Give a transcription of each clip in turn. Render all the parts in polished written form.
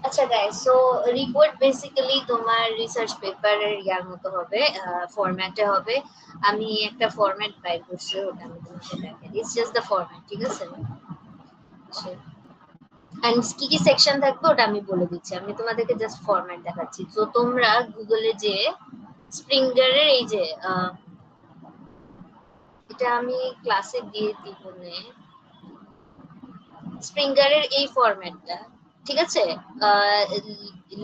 আচ্ছা guys, so report basically তোমার research পেপারের ইয়ার মতো হবে, ফরম্যাটে হবে। আমি একটা ফরম্যাট বাই করছি, ওটা আমি তোমাকে দেখাই। ইটস জাস্ট দ্য ফরম্যাট, ঠিক আছে? এন্ড কি কি সেকশন থাকবে ওটা আমি বলে দিচ্ছি, আমি তোমাদেরকে জাস্ট ফরম্যাট দেখাচ্ছি। তো তোমরা গুগলে যে স্প্রিঙ্গারের এই যে এটা আমি ক্লাসে দিয়ে দিব নে, স্প্রিঙ্গারের এই ফরম্যাটটা, ঠিক আছে?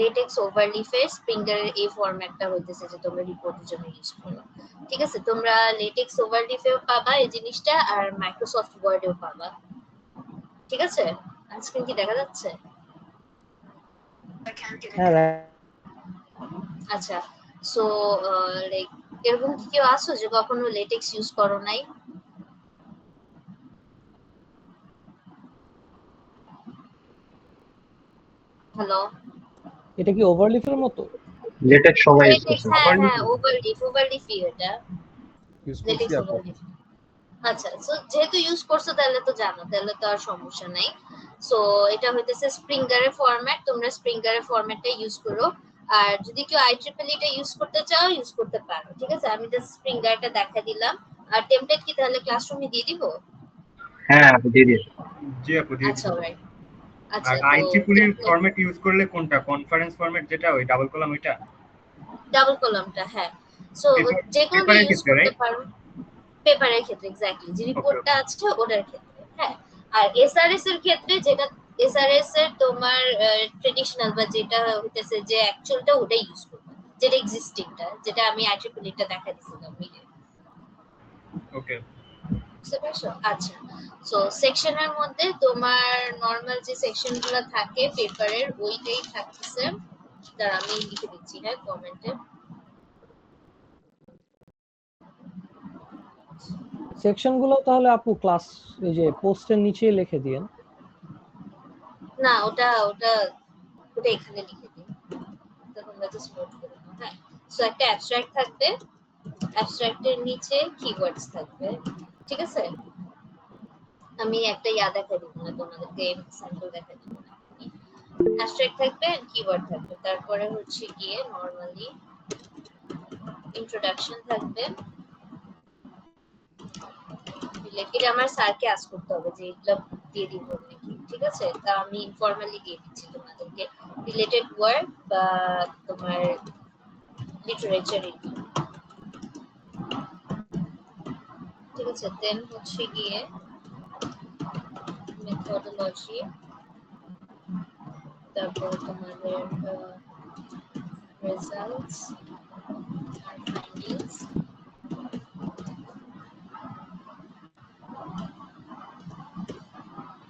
লেটেক্স ওভারলিফে স্প্রিঙ্গারের এই ফরম্যাটটা হইতেছে যে তোমরা রিপোর্টের জন্য ইউজ করো, ঠিক আছে? তোমরা লেটেক্স ওভারলিফেও পাবা এই জিনিসটা, আর মাইক্রোসফট ওয়ার্ডেও পাবা, ঠিক আছে? স্ক্রিন কি দেখা যাচ্ছে? হ্যাঁ আচ্ছা, সো লাইক এরকম কি কেউ আছো যে কখনো লেটেক্স ইউজ করো নাই? হ্যালো, এটা কি ওভারলিফের মতো? লেটেক্স সবাই ইউজ লেটেক্স, করছে। হ্যাঁ ওভারলিফ এটা ইউজ করছি লেটেক্স আপু। ওভারলিফ। আচ্ছা, সো যেহেতু ইউজ করছো তাহলে তো জানো, তাহলে তো আর সমস্যা নাই। সো এটা হইতেছে স্প্রিঙ্গারের ফরম্যাট, তোমরা স্প্রিঙ্গারের ফরম্যাটটা ইউজ করো। আর যদি কেউ IEEE টা ইউজ করতে চাও ইউজ করতে পারো, ঠিক আছে? আমি জাস্ট স্প্রিঙ্গারটা দেখা দিলাম। আর টেমপ্লেট কি তাহলে ক্লাসরুমে দিয়ে দিব? হ্যাঁ আপু দিয়ে দিন। জি আপু দিয়ে আচ্ছা, দিন। অলরাইট। আর আচ্ছা, তো IEEE ফরম্যাট ইউজ করলে কোনটা, কনফারেন্স ফরম্যাট যেটা ওই ডাবল কলাম ওইটা? ডাবল কলামটা, হ্যাঁ। সো যে কোনোটা পেপারের ইউজ ক্ষেত্রে করতে রাইট? পারো পেপারের ক্ষেত্রে, এক্স্যাক্টলি যে রিপোর্টটা আছে ওটার ক্ষেত্রে, হ্যাঁ। আর SRS এর ক্ষেত্রে যেটা SRS এর তোমার ট্রেডিশনাল বা যেটা হইতেছে যে অ্যাকচুয়ালটা ওটা ইউজ করবে, যেটা এক্সিস্টিংটা, যেটা আমি IEEE টা দেখা দিছিলাম ভিডিও। ওকে। বুঝতে পারছো? আচ্ছা, সো সেকশনের মধ্যে তোমার নরমাল যে সেকশনগুলো থাকে পেপারের ওইটাই থাকতেছে। তার আমি লিখে দিচ্ছি, হ্যাঁ, কমেন্টে। সেকশন গুলো তাহলে আপু ক্লাস এই যে পোস্টের নিচে লিখে দিয়েন। না, ওটা ওটা ওটা এখানে লিখে দিই, তোমরা জাস্ট নোট করে নাও, হ্যাঁ। সো একটা অ্যাবস্ট্রাক্ট থাকবে, অ্যাবস্ট্রাক্টের নিচে কিওয়ার্ডস থাকবে, ঠিক আছে? আমি একটা দেখাই দিব না তোমাদেরকে, স্যাম্পল দেখাই দিব না। অ্যাবস্ট্রাক্ট থাকবে, কিওয়ার্ড থাকবে, তারপরে হচ্ছে গিয়ে নরমালি ইন্ট্রোডাকশন থাকবে। রিলেটেড আমার স্যারকে আস্ক করতে হবে যে এগুলো দিয়ে দিব নাকি, ঠিক আছে? তা আমি ইনফরমালি দিয়ে দিচ্ছি তোমাদেরকে। রিলেটেড ওয়ার্ক বা তোমার লিটারেচার, ঠিক আছে? দেন হচ্ছে গিয়ে মেথডোলজি, তারপর তোমাদের রেজাল্টস আর ফাইন্ডিংস।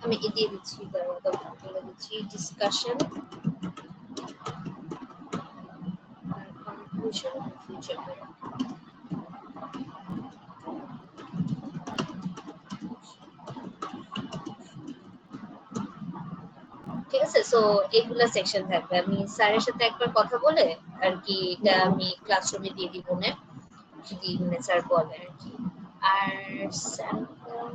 আমি দিয়ে দিচ্ছি, বলে দিচ্ছি ডিসকাশন আর কনক্লুশন ফিউচার। ঠিক আছে? সো এগুলা সেকশন থাকবে। আমি স্যারের সাথে একবার কথা বলে আর কি এটা আমি ক্লাসরুমে দিয়ে দিব না, যদি স্যার বলে আর কি। আর স্যাম্পল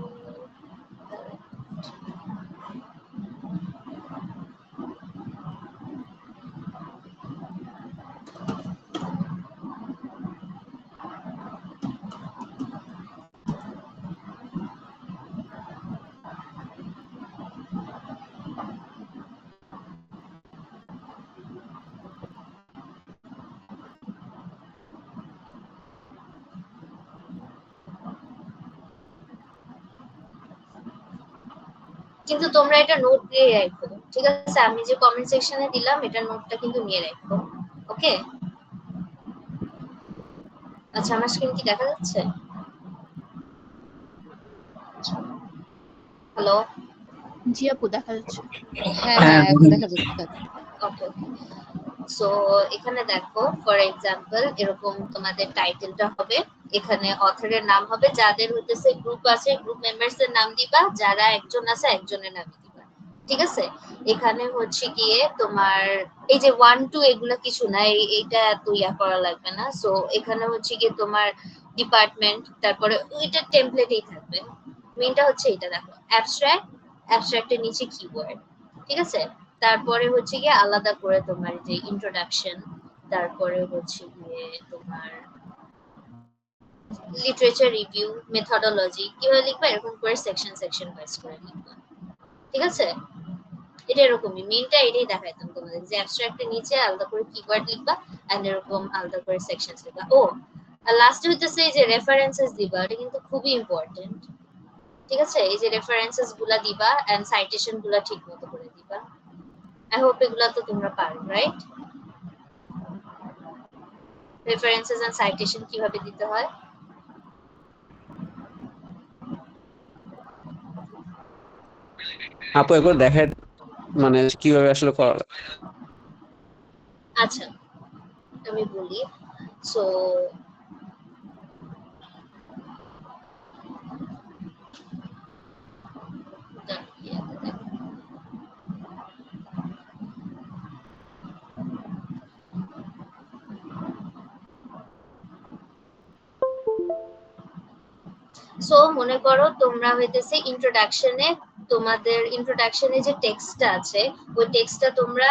কিন্তু তোমরা এটা নোট দিয়ে রাখো, ঠিক আছে? আমি যে কমেন্ট সেকশনে দিলাম এটা নোটটা কিন্তু নিয়ে রাখো, ওকে? আচ্ছা, আমার স্ক্রিন কি দেখা যাচ্ছে? হ্যালো, জি আপু দেখা যাচ্ছে। হ্যাঁ এখন দেখা যাচ্ছে। ওকে। সো এখানে দেখো, ফর এক্সাম্পল এরকম তোমাদের টাইটেলটা হবে, এখানে অথরের নাম হবে, যাদের হইতেছে গ্রুপ আছে গ্রুপ মেম্বার্স এর নাম দিবা, যারা একজন আছে একজনের নাম দিবা, ঠিক আছে? এখানে হচ্ছে গিয়ে তোমার এই যে 1 2 এগুলো কিছু না, এইটা এত ইয়া করা লাগবে না। সো এখানে হচ্ছে গিয়ে তোমার ডিপার্টমেন্ট, তারপরে ওইটা টেমপ্লেটেই থাকবে। মেইনটা হচ্ছে এটা দেখো, অ্যাবস্ট্রাক্টের নিচে কিওয়ার্ড, ঠিক আছে? তারপরে হচ্ছে গিয়ে আলাদা করে তোমার যে ইন্ট্রোডাকশন, তারপরে হচ্ছে গিয়ে তোমার লিটারেচার রিভিউ, মেথডোলজি কিভাবে লিখবা এরকম করে সেকশন সেকশন ওয়াইজ করে লিখবা। ঠিক আছে, এটা এরকমই মেইনটা এটাই দেখাইতাম তোমাদের যে অ্যাবস্ট্রাক্টের নিচে আলাদা করে কিওয়ার্ড লিখবা এন্ড এরকম আলাদা করে সেকশনস লিখবা। ও আর লাস্টে হইতেছে এই যে রেফারেন্সেস দিবা, এটা কিন্তু খুবই ইম্পর্টেন্ট। ঠিক আছে, এই যে রেফারেন্সেস গুলা দিবা এন্ড সাইটেশন গুলা ঠিকমতো করে দিবা। আই হোপ এগুলা তো তোমরা পারো, রাইট? রেফারেন্সেস এন্ড সাইটেশন কিভাবে দিতে হয়? আপু একবার দেখায় মানে কিভাবে আসলে করা লাগে। আচ্ছা আমি বলি। সো সো মনে করো তোমরা হইতেছে ইন্ট্রোডাকশনে, তোমাদের ইন্ট্রোডাকশনে যে টেক্সটটা আছে ওই টেক্সটটা তোমরা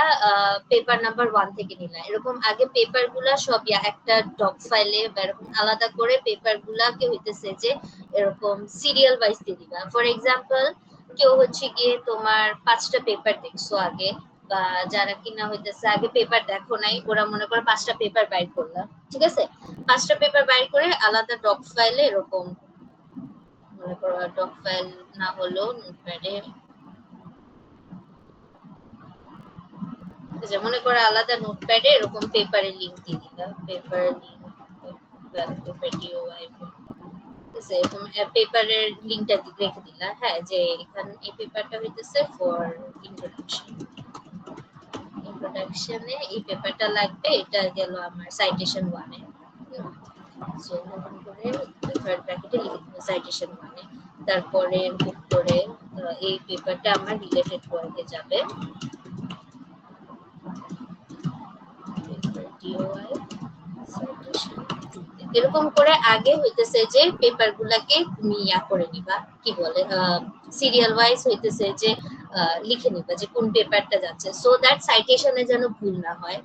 পেপার নাম্বার 1 থেকে নিলা। এরকম আগে পেপার গুলা সব একটা ডক ফাইলে বা এরকম আলাদা করে পেপার গুলাকে হইতেছে যে এরকম সিরিয়াল ওয়াইজ দিয়ে দিবা। ফর এক্সাম্পল কেউ হচ্ছে গিয়ে তোমার 5টা পেপার দেখছো আগে, বা যারা কিনা হইতেছে আগে পেপার দেখো নাই ওরা মনে করো 5টা পেপার বাইর করলা। ঠিক আছে, 5টা পেপার বাইর করে আলাদা ডক ফাইলে এরকম মনে করো ডক ফাইল না হলেও নোটপ্যাডে, যে মনে করো আলাদা নোটপ্যাডে এরকম পেপারের লিংক দিয়ে দিলা, পেপার লিংক এরকম পেপারের লিংকটা রেখে দিলা। হ্যাঁ, যে এখানে এই পেপারটা হইতেছে ফর ইন্ট্রোডাকশন, ইন্ট্রোডাকশনে এই পেপারটা লাগবে, এটা গেল আমার সাইটেশন 1 এ। সো এরকম করে পেপার ব্র্যাকেটে লিখে দিলাম সাইটেশন 1 এ। তারপরে বুক করে এই পেপারটা আমার রিলেটেড ওয়ার্কে যাবে, এরকম করে আগে হইতেছে যে পেপার গুলাকে তুমি ইয়া করে নিবা, কি বলে সিরিয়াল ওয়াইজ হইতেছে যে লিখে নিবা যে কোন পেপারটা যাচ্ছে, সো দ্যাট সাইটেশনে যেন ভুল না হয়।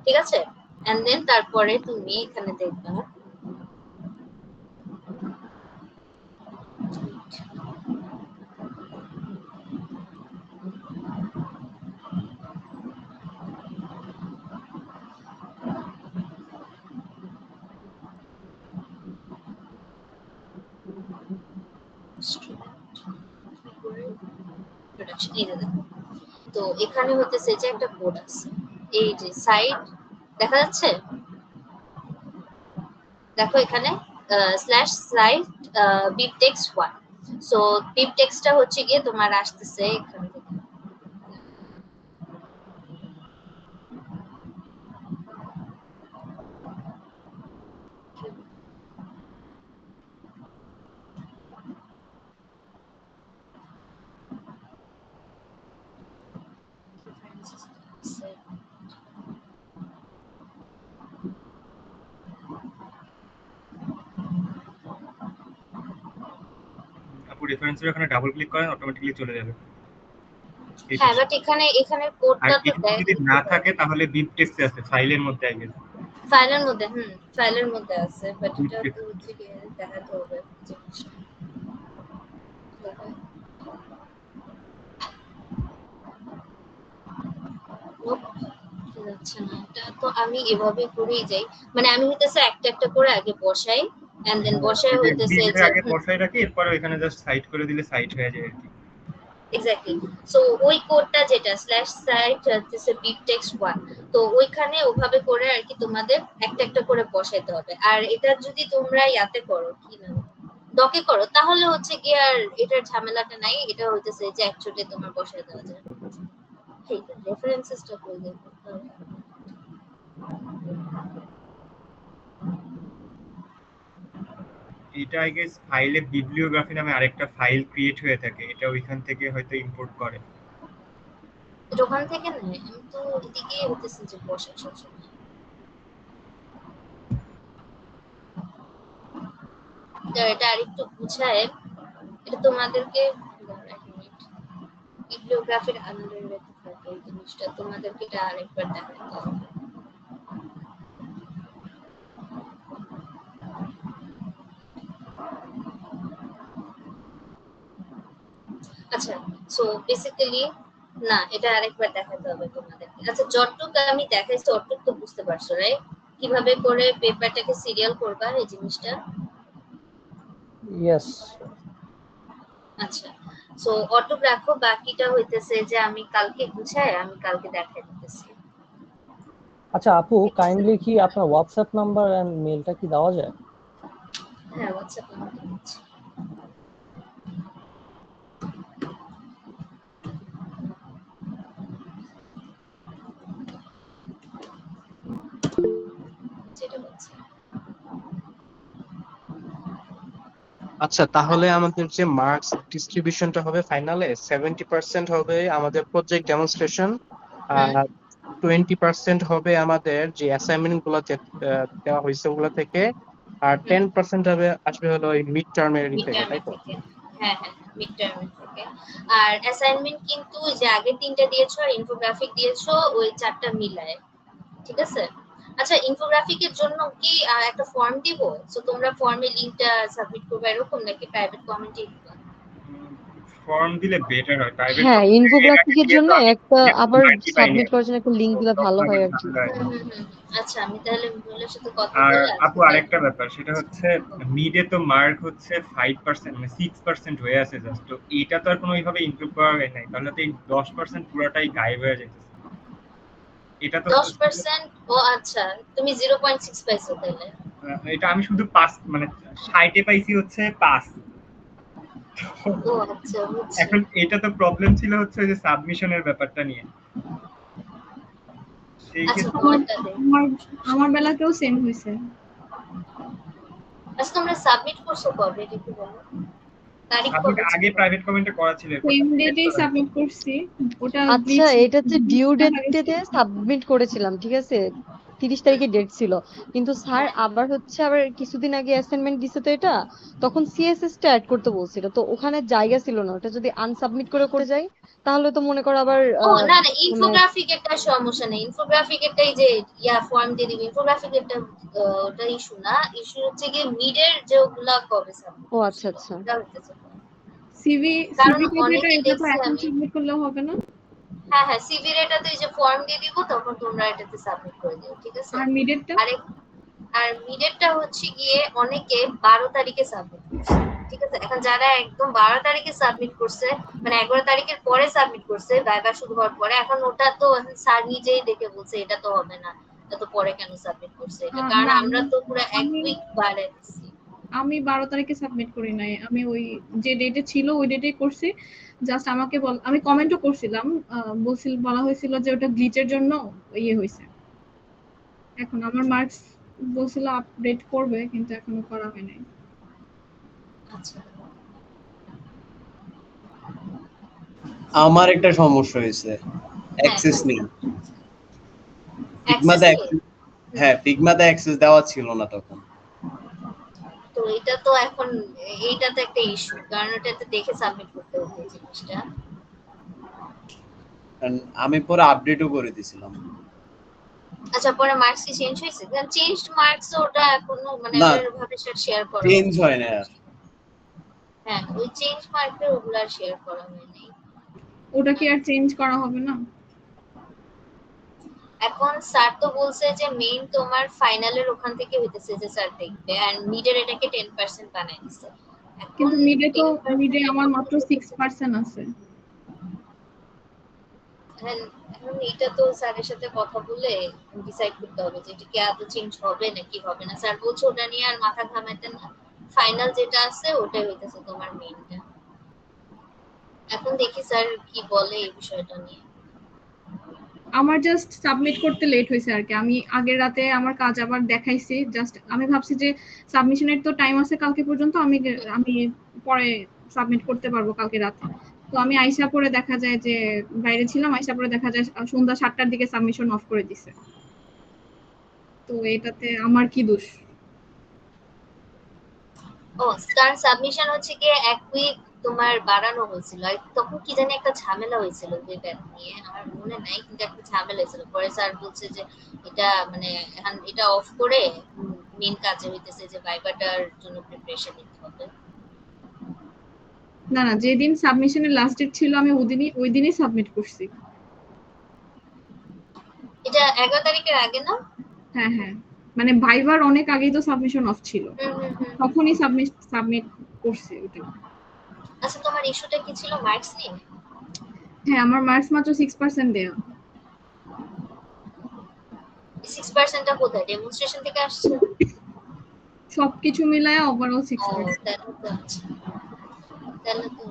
ঠিক আছে, এন্ড দেন তারপরে তুমি এখানে দেখবা তো এখানে হইতেছে যে একটা কোড আছে, এই যে সাইড দেখা যাচ্ছে, দেখো এখানে slash side beep text 1। So beep টেক্সটটা হচ্ছে গিয়ে তোমার আসতেছে এখানে থেকে। আপু রেফারেন্সের ওখানে ডাবল ক্লিক করেন অটোমেটিক্যালি চলে যাবে। হ্যাঁ, বাট এখানে আর কোডটা তো কিছু দেয় যদি না থাকে তাহলে বিপ টেক্সট আছে ফাইলের মধ্যে আই গেস। ফাইলের মধ্যে, ফাইলের মধ্যে আছে, বাট এটা তো হচ্ছে কি দেখাতে হবে জিনিসটা। যাচ্ছে না, এটা তো আমি এভাবে করেই যাই, মানে আমি হইতেছে একটা একটা করে আগে বসাই এন্ড দেন বসাই হইতেছে যে আগে বসাই রাখি, এরপর ওখানে জাস্ট সাইড করে দিলে সাইড হয়ে যায় আর কি। এক্স্যাক্টলি। সো ওই কোডটা যেটা স্ল্যাশ সাইট হচ্ছে বিপ টেক্সট 1, তো ওইখানে ওভাবে করে আর কি তোমাদের একটা একটা করে বসাইতে হবে। আর এটা যদি তোমরা ইয়াতে করো কি না ডকে করো তাহলে হচ্ছে কি আর এটার ঝামেলাটা নাই, এটা হইতেছে যে একচোটে তোমার বসাই দেওয়া যায়। ঠিক আছে, রেফারেন্সেসটা করে দেব। এটা আই গেস ফাইলে বিবলিওগ্রাফি নামে আরেকটা ফাইল ক্রিয়েট হয়ে থাকে, এটা ওইখান থেকে হয়তো ইম্পোর্ট করে। এটা ওখান থেকে না, আমি তো এদিকে হইতেছে যে বসাই সবসময়। এটা আরেকটু বুঝায়, এটা তোমাদেরকে বিবলিওগ্রাফির আন্ডারে এই জিনিসটা তোমাদেরকে এটা আরেকবার দেখাতে হবে। আচ্ছা, সো বেসিক্যালি না, এটা আরেকবার দেখাতে হবে তোমাদেরকে। আচ্ছা, যতটুক আমি দেখাইছি ততটুক তো বুঝতে পারছো, রাইট? কিভাবে করে পেপারটাকে সিরিয়াল করবা এই জিনিসটা। ইয়েস। আচ্ছা, সো অটুক রাখো, বাকিটা হইতেছে যে আমি কালকে গুছাই আমি কালকে দেখাই দিতেছি। আচ্ছা আপু, কাইন্ডলি কি আপনার হোয়াটসঅ্যাপ নাম্বার এন্ড মেলটা কি দেওয়া যায়? হ্যাঁ, হোয়াটসঅ্যাপ নাম্বার দিচ্ছি। যেটা হচ্ছে আচ্ছা, তাহলে আমাদের যে মার্কস ডিস্ট্রিবিউশনটা হবে ফাইনালে 70% হবে আমাদের প্রজেক্ট ডেমনস্ট্রেশন, আর 20% হবে আমাদের যে অ্যাসাইনমেন্ট গুলো দেওয়া হয়েছে ওগুলো থেকে, আর 10% হবে আসবে হলো ওই মিড টার্মের থেকে, তাই মিডটার্মের তো? থেকে। হ্যাঁ হ্যাঁ, মিডটার্মের থেকে। আর অ্যাসাইনমেন্ট কিন্তু ওই যে আগে 3টা দিয়েছো আর ইনফোগ্রাফিক দিয়েছো, ওই 4টা মিলায়, ঠিক আছে? আচ্ছা, ইনফোগ্রাফিকের জন্য কি একটা ফর্ম দিব? সো তোমরা ফর্মে লিংকটা সাবমিট করবে এরকম, নাকি প্রাইভেট কমেন্টে দিবা? ফর্ম দিলে বেটার হয়। প্রাইভেট হ্যাঁ, ইনফোগ্রাফিকের জন্য একটা আবার মার্কই পাইনি, সাবমিট করার জন্য একটা লিংক দিলে ভালো হয় আর কি। আচ্ছা, আমি তাহলে বিমলের সাথে কথা আর বলে আপু আরেকটা ব্যাপার, সেটা হচ্ছে মিডে তো মার্ক হচ্ছে 5%, মানে 6% হয়ে আছে জাস্ট। তো এটা তো আর কোনো এইভাবে ইমপ্রুভ করা হয় নাই, তাহলে তো এই 10% পুরোটাই গায়েব হয়ে যেতেছে। এটা তো 10%। ও আচ্ছা, তুমি 0.6 পাইছো তাহলে? এটা আমি শুধু পাস, মানে 60 পাইছি হচ্ছে পাস। ও আচ্ছা, বুঝছি। এখন এটা তো প্রবলেম ছিল হচ্ছে ওই যে সাবমিশনের ব্যাপারটা নিয়ে। সেই আচ্ছা, ক্ষেত্রে তোমারটা দে। আমার বেলাতেও সেম হয়েছে। আচ্ছা, তোমরা সাবমিট করছো কবে এটা কি বলো? তারিখ সাবমিট কবে ছিল? আগে প্রাইভেট কমেন্টে করা ছিল, এরপর সেম ডেটেই সাবমিট করছি। ওটা আচ্ছা, এটা হচ্ছে ডিউ ডেটে সাবমিট করেছিলাম, ঠিক আছে? 30 তারিখে ডেট ছিল, কিন্তু স্যার আবার কিছুদিন আগে অ্যাসাইনমেন্ট দিছে, তো এটা তখন সিএসএস টা অ্যাড করতে বলছিল, তো ওখানে জায়গা ছিল না। ওটা যদি আনসাবমিট করে যাই তাহলে তো মনে করো আবার ও না না, মানে ইনফোগ্রাফিক একটা সমস্যা নেই। ইনফোগ্রাফিক একটাই যে ফর্ম দিয়ে দিবি, ইনফোগ্রাফিক একটা ওটা ইস্যু না। ইস্যু হচ্ছে কি মিডের যেগুলা কবে সাবমিট ও করছো, আচ্ছা আচ্ছা। এটা হইতেছে। সিভি কারণ কপিটা অনেকে এটা তো দেখছি এখন আমি, সাবমিট করলে হবে না? হ্যাঁ হ্যাঁ, সিভির এটাতে যে ফর্ম দিয়ে দিব তখন তোমরা এটাতে সাবমিট করে দিও, ঠিক আছে? আর মিডেরটা? আর মিডেরটা হচ্ছে গিয়ে অনেকে 12 তারিখে সাবমিট করছে, ঠিক আছে? এখন যারা একদম 12 তারিখে সাবমিট করছে, মানে 11 তারিখের পরে সাবমিট করছে ভাইবা শুরু হওয়ার পরে, এখন ওটা তো স্যার নিজেই দেখে বলছে এটা তো হবে না, এটা তো পরে কেন সাবমিট করছে এটা, কারণ না, আমরা তো পুরো এক আমি উইক বাড়ায় দিছি। আমি 12 তারিখে সাবমিট করি নাই। আমি ওই যে ডেটে ছিল ওই ডেটেই করছি। জাস্ট আমাকে আমি কমেন্টও করছিলাম, বলা হয়েছিল যে ওটা গ্লিচের জন্য ইয়ে হয়েছে। এখন আমার মার্কস বলছিল আপডেট করবে, কিন্তু এখনো করা হয় নাই। আচ্ছা, আমার একটা সমস্যা হয়েছে, অ্যাক্সেস নেই ফিগমাতে। হ্যাঁ, ফিগমাতে অ্যাক্সেস দেওয়া ছিল না তখন। তো এটা তো এখন এইটা তো একটা ইস্যু, কারণ ওটাতে দেখে সাবমিট করতে হবে এই জিনিসটা। আমি পরে আপডেটও করে দিয়েছিলাম। আচ্ছা, পরে মার্কস কি চেঞ্জ হয়েছে? কারণ চেঞ্জড মার্কস ওটা এখনো মানে না, ওভাবে শেয়ার করা চেঞ্জ হয় না আর। হ্যাঁ, ওই চেঞ্জ মার্কের ওগুলা শেয়ার করা হয়নি। ওটা কি আর চেঞ্জ করা হবে না? এখন স্যার তো বলছে যে মেইন তোমার ফাইনালের ওখান থেকে হইতেছে যে স্যার দেখবে, আর মিডের এটাকে 10% বানাই দিছে। কিন্তু মিডে আমার মাত্র 6% আছে। এখন এটা তো স্যারের সাথে কথা বলে ডিসাইড করতে হবে যে এটা কি আদৌ চেঞ্জ হবে নাকি হবে না। স্যার বলছে ওটা নিয়ে আর মাথা ঘামাইতে না, ফাইনাল যেটা আছে ওটাই হইতেছে তোমার মেইনটা। এখন দেখি স্যার কি বলে এই বিষয়টা নিয়ে। আমার জাস্ট সাবমিট করতে লেট হয়েছে আর কি। আমি আগের রাতে আমার কাজ আবার দেখাইছি, জাস্ট আমি ভাবছি যে সাবমিশনের তো টাইম আছে কালকে পর্যন্ত, আমি পরে সাবমিট করতে পারবো কালকে রাতে। তো আমি আইসা পরে দেখা যায় যে বাইরে ছিলাম, আইসা পরে দেখা যায় সন্ধ্যা 7টার দিকে সাবমিশন অফ করে দিছে। তো এটাতে আমার কি দোষ? ও, কারণ সাবমিশন হচ্ছে কি 1 উইক তোমার বাড়ানো হয়েছিল, আর তখন কি জানি একটা ঝামেলা হয়েছিল পেপার নিয়ে, আমার মনে নাই, কিন্তু একটা ঝামেলা হয়েছিল। পরে স্যার বলছে যে এটা মানে এখন এটা অফ করে মেন কাজে হইতেছে যে ভাইবাটার জন্য প্রিপারেশন নিতে হবে। না না, যেদিন সাবমিশনের লাস্ট ডেট ছিল আমি ওই দিনই সাবমিট করছি। এটা 11 তারিখের আগে না? হ্যাঁ হ্যাঁ, মানে ভাইবার অনেক আগেই তো সাবমিশন অফ ছিল, তখনই সাবমিট করছি ওটা। আচ্ছা, তোমার ইস্যুটা কি ছিল মার্কস নিয়ে? হ্যাঁ, আমার মার্কস মাত্র 6% দেয়া। 6%টা কোথায়, ডেমনস্ট্রেশন থেকে আসছে? সবকিছু মিলায় ওভারঅল ও, 6%। তাহলে তো আচ্ছা, তাহলে তো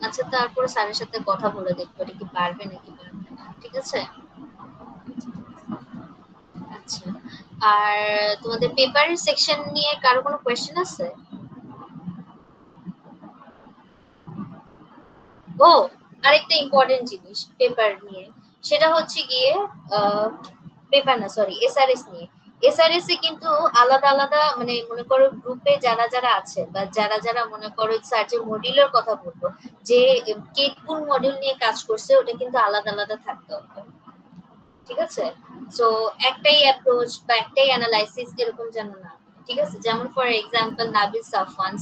আচ্ছা, তারপরে স্যারের সাথে কথা বলে দেখবো এটা কি পারবে নাকি পারবে না, ঠিক আছে? আচ্ছা, আর তোমাদের পেপারের সেকশন নিয়ে কারো কোনো কোয়েশ্চেন আছে? ও, আরেকটা ইম্পর্টেন্ট জিনিস পেপার নিয়ে, সেটা হচ্ছে গিয়ে পেপার না, সরি, এসআরএস নিয়ে। এসআরএস এ কিন্তু আলাদা আলাদা, মানে মনে করো গ্রুপে যারা যারা আছে বা যারা যারা মনে করো স্যার যে মডিউলের কথা বলবো, যে কে কোন মডিউল নিয়ে কাজ করছে, ওটা কিন্তু আলাদা আলাদা থাকতে হবে, ঠিক আছে? সো একটাই অ্যাপ্রোচ বা একটাই অ্যানালাইসিস এরকম যেন না, ঠিক আছে? যেমন ফর এক্সাম্পল নাবিল সাফওয়ান,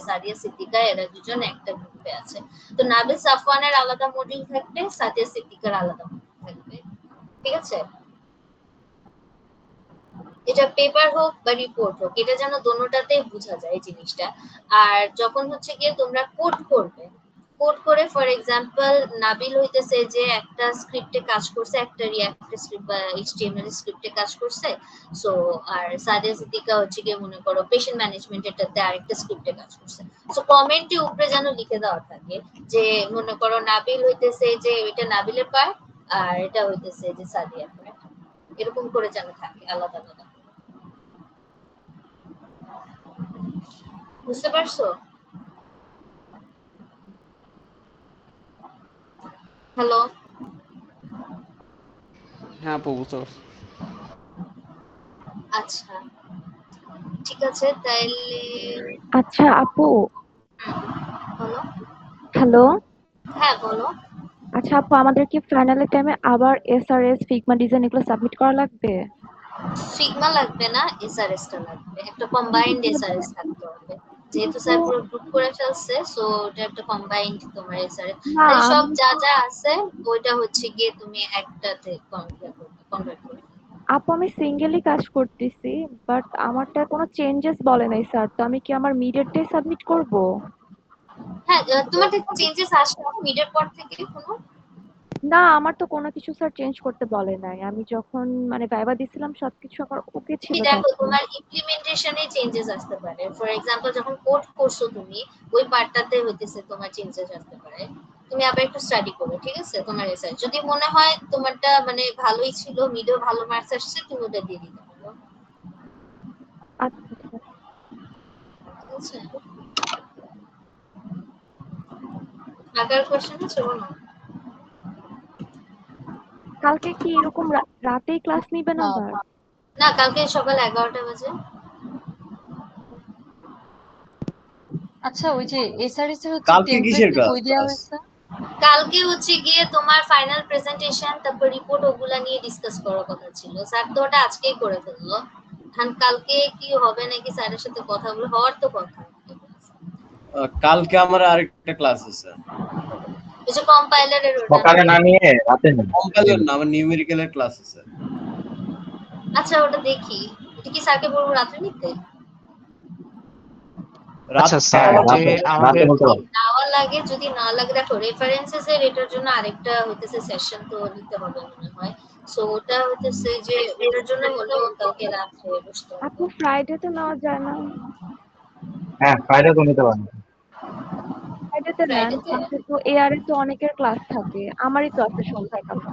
সাদিয়া সিদ্দিকা, এরা দুজন একটা গ্রুপে আছে, তো নাবিল সাফওয়ানের আলাদা মডিউল থাকবে, সাদিয়া সিদ্দিকার আলাদা মডিউল থাকবে, ঠিক আছে? এটা পেপার হোক বা রিপোর্ট হোক, এটা যেন দোনোটাতেই বোঝা যায় জিনিসটা। আর যখন হচ্ছে গিয়ে তোমরা কোড করবে, কোড করে ফর এক্সাম্পল নাবিল হইতেছে যে একটা স্ক্রিপ্টে কাজ করছে, একটা রিঅ্যাক্ট স্ক্রিপ্ট বা এইচটিএমএল স্ক্রিপ্টে কাজ করছে, সো আর সাদিয়া সিদ্দিকা হচ্ছে গিয়ে মনে করো পেশেন্ট ম্যানেজমেন্টেরটাতে আরেকটা স্ক্রিপ্টে কাজ করছে। সো কমেন্টে উপরে যেন লিখে দেওয়া থাকে যে মনে করো নাবিল হইতেছে যে এটা নাবিলের পার্ট, আর এটা হইতেছে যে সাদিয়ার পার্ট, এরকম করে যেন থাকে আলাদা আলাদা। বুঝতে পারছো? হ্যালো? হ্যাঁ আপু বুঝতে পারছি। আচ্ছা, ঠিক আছে তাইলে। আচ্ছা আপু, বলো। হ্যালো। হ্যাঁ বলো। আচ্ছা আপু, আমাদের কি ফাইনালের টাইমে আবার এসআরএস, ফিগমা ডিজাইন এগুলো সাবমিট করা লাগবে? ফিগমা লাগবে না, এসআরএস টা লাগবে, একটা কম্বাইন্ড এসআরএস থাকতে হবে, যেহেতু স্যার পুরো গ্রুপ করে ফেলছে, সো ওটা একটা কম্বাইন্ড তোমার এসআরএস, না তাহলে সব যা যা আছে ওইটা হচ্ছে গিয়ে তুমি একটাতে কনভার্ট করবে। আপু আমি সিঙ্গেলি কাজ করতেছি, বাট আমারটা কোনো চেঞ্জেস বলে নাই স্যার, তো আমি কি আমার মিডেরটাই সাবমিট করব? হ্যাঁ, তোমার চেঞ্জেস আসছে মিডের পর থেকে কোনো? না, আমার তো কোনো কিছু স্যার চেঞ্জ করতে বলে নাই। আমি যখন মানে ভাইবা দিছিলাম সবকিছু আমার ওকে ছিল দেখো তখন। তোমার ইমপ্লিমেন্টেশনে চেঞ্জেস আসতে পারে, ফর এক্সাম্পল যখন কোড করছো তুমি ওই পার্টটাতে হইতেছে তোমার চেঞ্জেস আসতে পারে, তুমি আবার একটু স্টাডি করো, ঠিক আছে? তোমার রিসার্চ যদি মনে হয় তোমারটা মানে ভালোই ছিল, মিডও ভালো মার্কস আসছে, তুমি ওটা দিয়ে দিতে পারো, আচ্ছা আচ্ছা। ঠিক আছে? আগার কোশ্চেন আছে বলো। কালকে কি এরকম রাতেই ক্লাস নিবেন আবার? না, কালকে সকাল 11টা বাজে। আচ্ছা, ওই যে এসআরএস এর হচ্ছে কালকে কিসের টেমপ্লেট বই দেওয়া ক্লাস? হয়েছে। কালকে হচ্ছে গিয়ে তোমার ফাইনাল প্রেজেন্টেশন, তারপর রিপোর্ট, ওগুলা নিয়ে ডিসকাস করার কথা ছিল, স্যার তো ওটা আজকেই করে ফেললো। এখন কালকে কি হবে নাকি স্যারের সাথে কথা বলে, হওয়ার তো কথা। কালকে আমার আরেকটা ক্লাস আছে। ওই যে কম্পাইলারের ওটা। সকালে না নিয়ে রাতে নেন। কম্পাইলার না, আমার নিউমেরিক্যালের ক্লাস আছে। আচ্ছা, ওটা দেখি, এটা কি স্যারকে বলবো রাত্রে নিতে? আচ্ছা স্যার, যে আমাদের রাতে বলতে পারবো। নাও লাগে, যদি না লাগে দেখো রেফারেন্সেস এর এটার জন্য আরেকটা হইতেছে সেশন তো নিতে হবে মনে হয়, সো ওটা হইতেছে যে ওটার জন্য হলো কালকে রাত্রে বসতে হবে। আপু ফ্রাইডে তো নেওয়া যায় না? হ্যাঁ, ফ্রাইডে তো নিতে পারেন। ফ্রাইডেতে নেন, ফ্রাইডেতে কিন্তু এআরএ তো অনেকের ক্লাস থাকে, আমারই তো আছে সন্ধ্যায় ক্লাস।